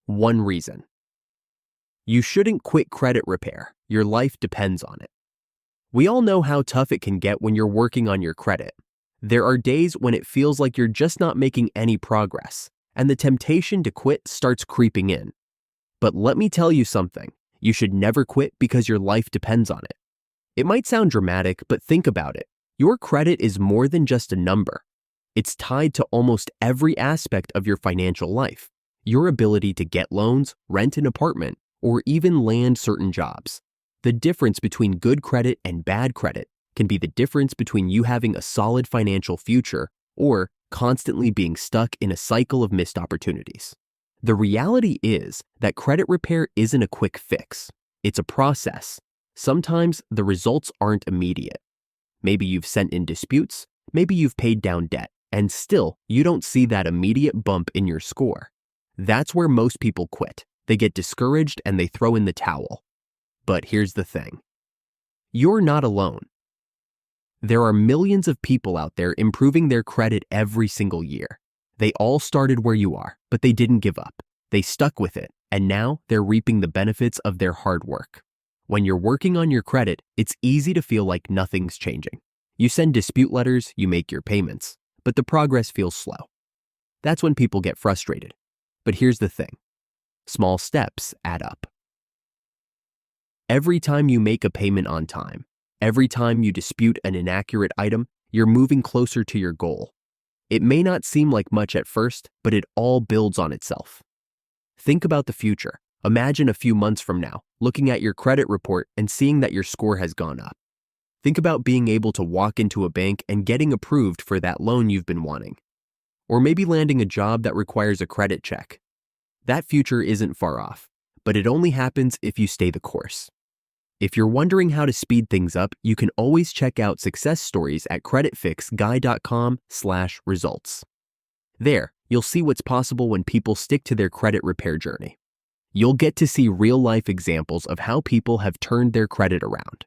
One reason. You shouldn't quit credit repair. Your life depends on it. We all know how tough it can get when you're working on your credit. There are days when it feels like you're just not making any progress, and the temptation to quit starts creeping in. But let me tell you something. You should never quit because your life depends on it. It might sound dramatic, but think about it. Your credit is more than just a number. It's tied to almost every aspect of your financial life. Your ability to get loans, rent an apartment, or even land certain jobs. The difference between good credit and bad credit can be the difference between you having a solid financial future or constantly being stuck in a cycle of missed opportunities. The reality is that credit repair isn't a quick fix. It's a process. Sometimes the results aren't immediate. Maybe you've sent in disputes, maybe you've paid down debt, and still you don't see that immediate bump in your score. That's where most people quit. They get discouraged and they throw in the towel. But here's the thing. You're not alone. There are millions of people out there improving their credit every single year. They all started where you are, but they didn't give up. They stuck with it, and now they're reaping the benefits of their hard work. When you're working on your credit, it's easy to feel like nothing's changing. You send dispute letters, you make your payments, but the progress feels slow. That's when people get frustrated. But here's the thing. Small steps add up. Every time you make a payment on time, every time you dispute an inaccurate item, you're moving closer to your goal. It may not seem like much at first, but it all builds on itself. Think about the future. Imagine a few months from now, looking at your credit report and seeing that your score has gone up. Think about being able to walk into a bank and getting approved for that loan you've been wanting. Or maybe landing a job that requires a credit check. That future isn't far off, but it only happens if you stay the course. If you're wondering how to speed things up, you can always check out success stories at creditfixguy.com/results. There, you'll see what's possible when people stick to their credit repair journey. You'll get to see real-life examples of how people have turned their credit around.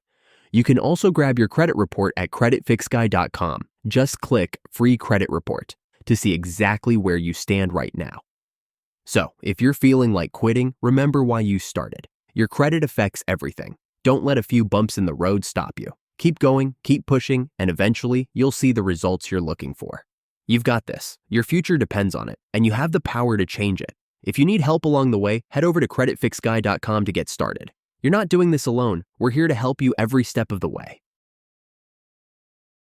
You can also grab your credit report at creditfixguy.com. Just click Free Credit Report to see exactly where you stand right now. So, if you're feeling like quitting, remember why you started. Your credit affects everything. Don't let a few bumps in the road stop you. Keep going, keep pushing, and eventually you'll see the results you're looking for. You've got this. Your future depends on it, and you have the power to change it. If you need help along the way, head over to creditfixguy.com to get started. You're not doing this alone. We're here to help you every step of the way.